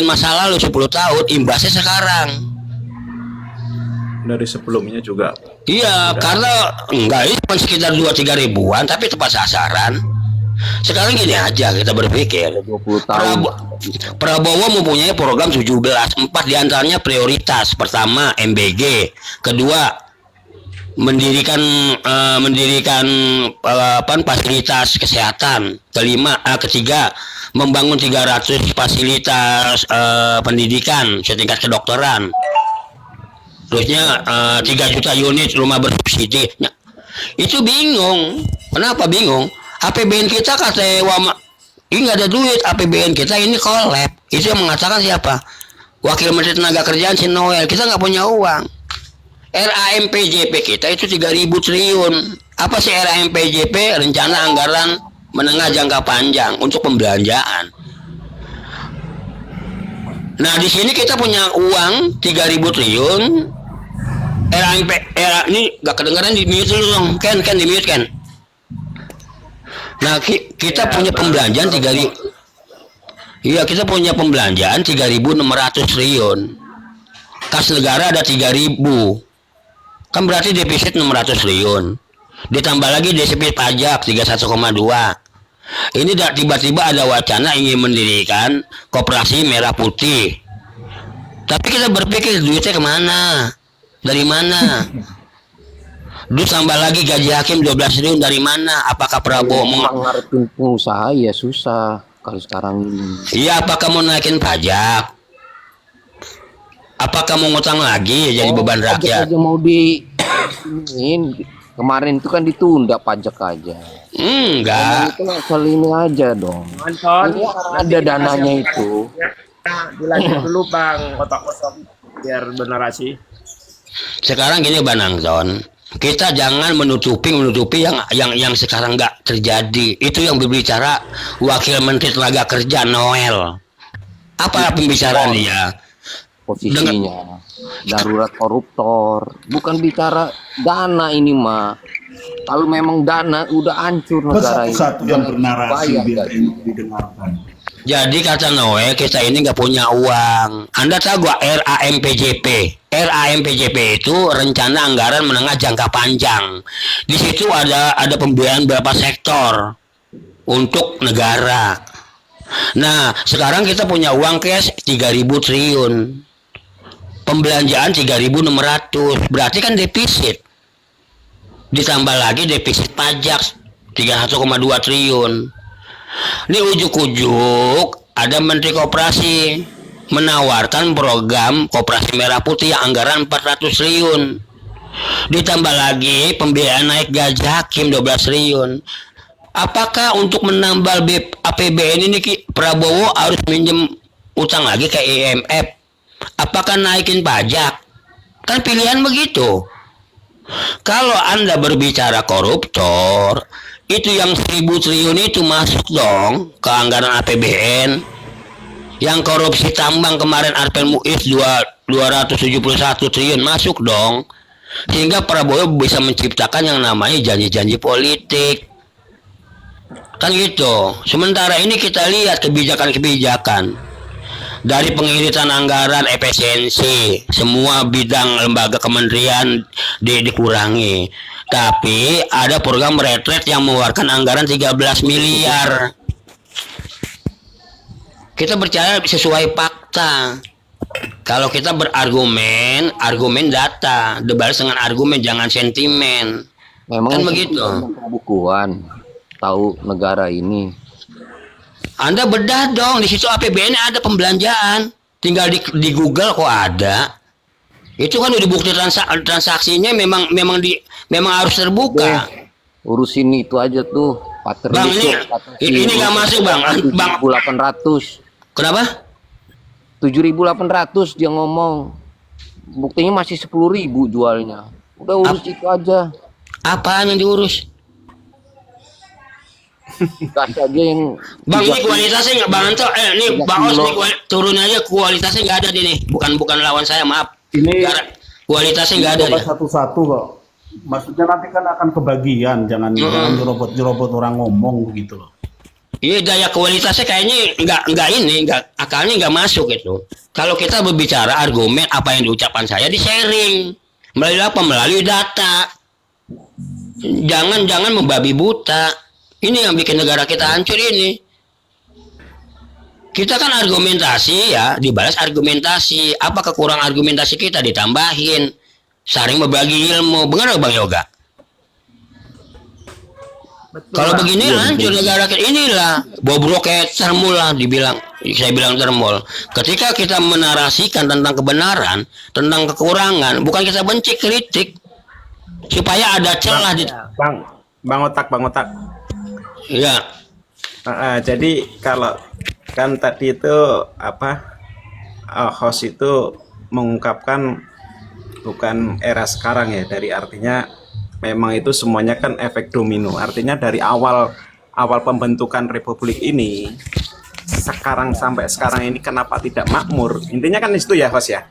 masa lalu 10 tahun, imbasnya sekarang. Dari sebelumnya juga. Iya, karena enggak ini cuma sekitar 2-3 ribuan, tapi tepat sasaran. Sekarang gini aja kita berpikir. 20 tahun. Prabowo mempunyai program 17, 4 diantaranya prioritas. Pertama MBG, kedua mendirikan fasilitas kesehatan, ketiga membangun 300 fasilitas pendidikan setingkat kedokteran, terusnya 3 juta unit rumah bersubsidi. Nah, itu bingung. Kenapa bingung? APBN kita kata ini nggak ada duit, APBN kita ini kolab. Itu yang mengatakan siapa? Wakil Menteri Tenaga Kerjaan si Noel. Kita nggak punya uang. RAMPJP kita itu 3.000 triliun. Apa sih RAMPJP? Rencana Anggaran Menengah Jangka Panjang untuk pembelanjaan. Nah, di sini kita punya uang 3.000 triliun. Ini nggak kedengaran, di mute dulu dong. Ken di mute Ken. Nah, kita punya pembelanjaan 3.000. Iya, kita punya pembelanjaan 3.600 triliun. Kas negara ada 3.000. Kan berarti defisit 600 triliun. Ditambah lagi defisit pajak 31,2. Ini tiba-tiba ada wacana ingin mendirikan koperasi merah putih. Tapi kita berpikir duitnya kemana? Dari mana? Duit tambah lagi gaji hakim 12 triliun dari mana? Apakah Prabowo ngarepin pengusaha ya susah kalau sekarang ini. Iya, apakah mau naikin pajak? Apakah mau ngutang lagi jadi beban rakyat? Aja mau kemarin itu kan ditunda pajak aja. Enggak. Itu asal ini aja dong. Ini ada dananya itu. Dilanjut dulu Bang, kotak kosong biar benerasi. Sekarang gini Bang Anton, kita jangan menutupi yang sekarang nggak terjadi. Itu yang berbicara Wakil Menteri Tenaga Kerja Noel. Apa pembicaraan dia? Posisinya darurat koruptor, bukan bicara dana ini mah. Kalau memang dana udah hancur negara ini. Satu yang bernarasi biar didengarkan. Jadi kata Noel, kita ini nggak punya uang. Anda tahu gak RAMPJP? RAMPJP itu Rencana Anggaran Menengah Jangka Panjang. Di situ ada pembiayaan berapa sektor untuk negara. Nah, sekarang kita punya uang cash 3.000 triliun. Pembelanjaan 3.600, berarti kan defisit. Ditambah lagi defisit pajak 31,2 triliun. Ini ujuk-ujuk ada Menteri Koperasi menawarkan program Koperasi Merah Putih yang anggaran 400 triliun. Ditambah lagi pembiayaan naik gaji hakim 12 triliun. Apakah untuk menambal APBN ini Prabowo harus minjem utang lagi ke IMF? Apakah naikin pajak? Kan pilihan begitu. Kalau Anda berbicara koruptor, itu yang 1.000 triliun itu masuk dong ke anggaran APBN. Yang korupsi tambang kemarin Arpen Muiz 271 triliun masuk dong. Sehingga Prabowo bisa menciptakan yang namanya janji-janji politik. Kan gitu. Sementara ini kita lihat kebijakan-kebijakan. Dari pengiritan anggaran efisiensi, semua bidang lembaga kementerian dikurangi. Tapi ada program retret yang mengeluarkan anggaran 13 miliar. Kita percaya sesuai fakta. Kalau kita berargumen, argumen data, dibalas dengan argumen, jangan sentimen. Memang kan begitu. Pembukuan tahu negara ini. Anda bedah dong, di situ APBN ada pembelanjaan. Tinggal di Google kok ada. Itu kan udah dibukti transaksinya memang harus terbuka. Urusin itu aja tuh, Pak Bang, ini nggak masuk Bang. Bang 7.800. Kenapa? 7.800 dia ngomong. Buktinya masih 10.000 jualnya. Udah urus itu aja. Apaan yang diurus? Kasih aja yang Bang, ini kualitasnya nggak Bang Anto, ini Bang Os, ini turun aja kualitasnya nggak ada nih. Bukan lawan saya, maaf. Ini kualitasnya nggak ada nih. Satu-satu kok. Maksudnya nanti kan akan kebagian, jangan nyerobot orang ngomong begitu loh. Iya, daya kualitasnya kayaknya nggak akalnya nggak masuk itu. Kalau kita berbicara argumen apa yang diucapkan saya di sharing melalui apa? Melalui data. Jangan membabi buta. Ini yang bikin negara kita hancur ini. Kita kan argumentasi ya, dibalas argumentasi. Apa kekurangan argumentasi kita ditambahin. Saling berbagi ilmu. Benar Bang Yoga? Betul, Kalau Bang. begini hancur negara kita. Inilah bobrok kayak termul lah dibilang. Saya bilang termul. Ketika kita menarasikan tentang kebenaran, tentang kekurangan, bukan kita benci, kritik supaya ada celah di. Bang Otak. Ya, Jadi kalau kan tadi itu apa, host itu mengungkapkan bukan era sekarang ya, dari artinya memang itu semuanya kan efek domino. Artinya dari awal pembentukan republik ini sekarang sampai sekarang ini kenapa tidak makmur? Intinya kan itu ya, host ya.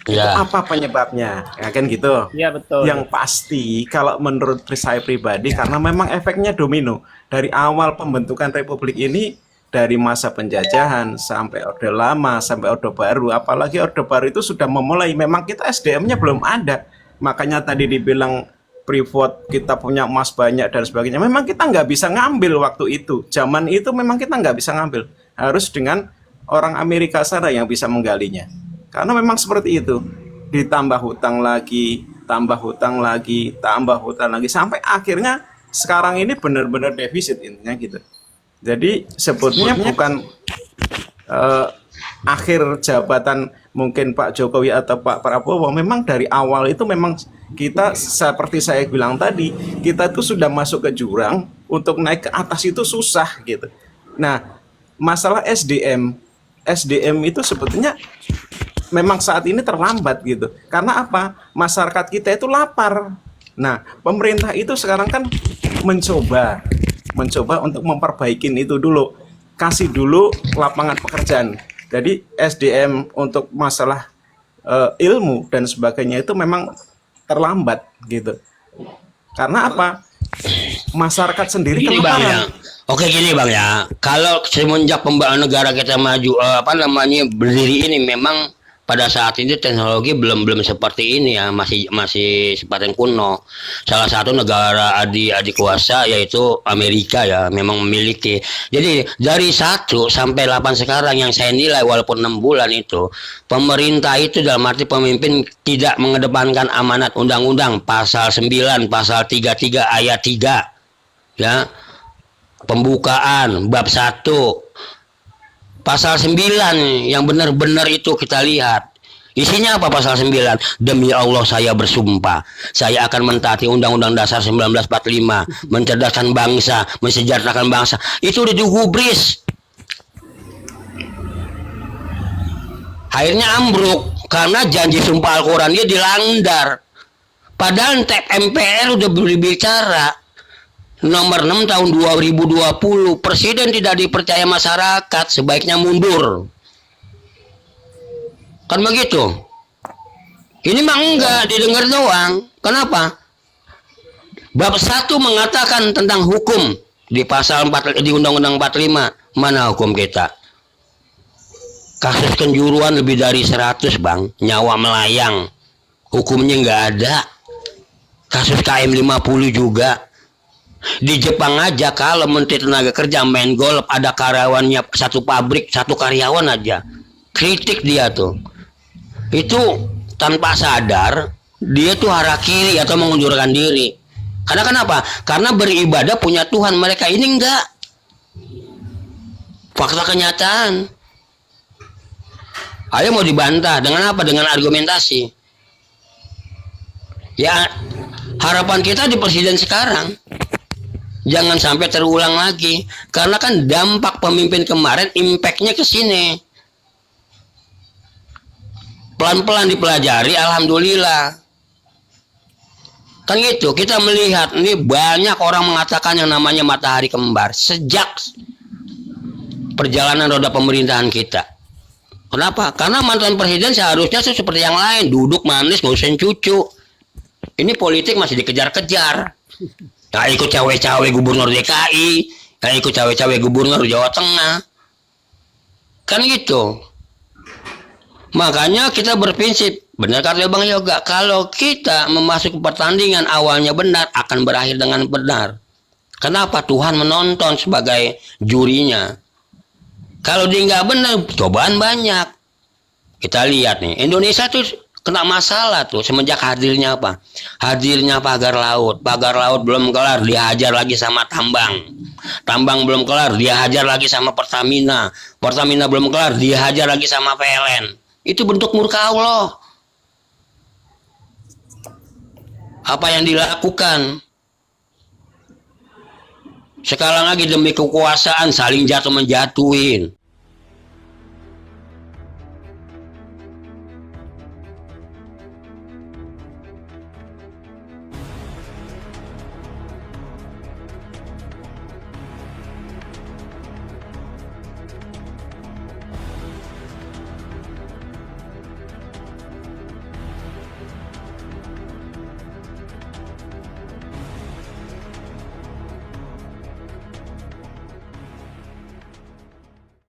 Itu ya. apa penyebabnya? Ya kan gitu. Iya betul. Yang pasti kalau menurut saya pribadi karena memang efeknya domino. Dari awal pembentukan republik ini, dari masa penjajahan sampai Orde Lama sampai Orde Baru, apalagi Orde Baru itu sudah memulai, memang kita SDM-nya belum ada. Makanya tadi dibilang privat kita punya emas banyak dan sebagainya. Memang kita nggak bisa ngambil waktu itu. Zaman itu memang kita nggak bisa ngambil. Harus dengan orang Amerika sana yang bisa menggalinya. Karena memang seperti itu. Ditambah hutang lagi, tambah hutang lagi, tambah hutang lagi. Sampai akhirnya sekarang ini benar-benar defisit intinya gitu. Jadi sebetulnya bukan akhir jabatan mungkin Pak Jokowi atau Pak Prabowo. Memang dari awal itu memang kita seperti saya bilang tadi, kita tuh sudah masuk ke jurang, untuk naik ke atas itu susah gitu. Nah, masalah SDM itu sebetulnya memang saat ini terlambat gitu. Karena apa? Masyarakat kita itu lapar. Nah, pemerintah itu sekarang kan mencoba untuk memperbaiki itu dulu. Kasih dulu lapangan pekerjaan. Jadi SDM untuk masalah ilmu dan sebagainya itu memang terlambat gitu. Karena apa? Masyarakat sendiri Gini Bang ya. kelaparan. Oke gini Bang ya. Kalau semenjak pembangunan negara kita maju berdiri ini, memang pada saat ini teknologi belum seperti ini ya, masih seperti yang kuno. Salah satu negara adik kuasa yaitu Amerika ya, memang memiliki. Jadi dari 1 sampai 8 sekarang yang saya nilai, walaupun 6 bulan itu, pemerintah itu dalam arti pemimpin tidak mengedepankan amanat undang-undang, pasal 9, pasal 33 ayat 3 ya. Pembukaan bab 1 pasal 9 yang benar-benar itu kita lihat. Isinya apa pasal 9? Demi Allah saya bersumpah, saya akan mentaati Undang-Undang Dasar 1945, mencerdaskan bangsa, mensejahterakan bangsa. Itu udah digubris. Akhirnya ambruk karena janji sumpah Al-Quran dia dilanggar. Padahal MPR udah berbicara nomor 6 tahun 2020, presiden tidak dipercaya masyarakat, sebaiknya mundur. Kan begitu. Ini mah enggak didengar doang. Kenapa? Bab 1 mengatakan tentang hukum di pasal 4 di Undang-Undang 45. Mana hukum kita? Kasus kenjuruan lebih dari 100 Bang, nyawa melayang. Hukumnya enggak ada. Kasus KM 50 juga. Di Jepang aja kalau Menteri Tenaga Kerja main golf, ada karyawannya satu pabrik, satu karyawan aja, kritik dia tuh. Itu tanpa sadar dia tuh harakiri atau mengundurkan diri. Karena kenapa? Karena beribadah punya Tuhan, mereka ini enggak. Fakta kenyataan. Ayo mau dibantah dengan apa? Dengan argumentasi. Ya, harapan kita di presiden sekarang jangan sampai terulang lagi, karena kan dampak pemimpin kemarin impactnya ke sini. Pelan-pelan dipelajari, alhamdulillah. Kan gitu, kita melihat ini banyak orang mengatakan yang namanya matahari kembar sejak perjalanan roda pemerintahan kita. Kenapa? Karena mantan presiden seharusnya seperti yang lain, duduk manis ngurusin cucu. Ini politik masih dikejar-kejar. Nah, ikut cawe-cawe gubernur DKI, ikut cawe-cawe gubernur Jawa Tengah. Kan gitu. Makanya kita berprinsip, benar kata Bang Yoga, kalau kita memasuki pertandingan awalnya benar, akan berakhir dengan benar. Kenapa? Tuhan menonton sebagai jurinya. Kalau dia nggak benar, cobaan banyak. Kita lihat nih, Indonesia tuh kena masalah tuh semenjak hadirnya apa? Hadirnya pagar laut. Pagar laut belum kelar, dihajar lagi sama tambang. Tambang belum kelar, dihajar lagi sama Pertamina. Pertamina belum kelar, dihajar lagi sama PLN. Itu bentuk murka Allah. Apa yang dilakukan? Sekarang lagi demi kekuasaan saling jatuh menjatuhin.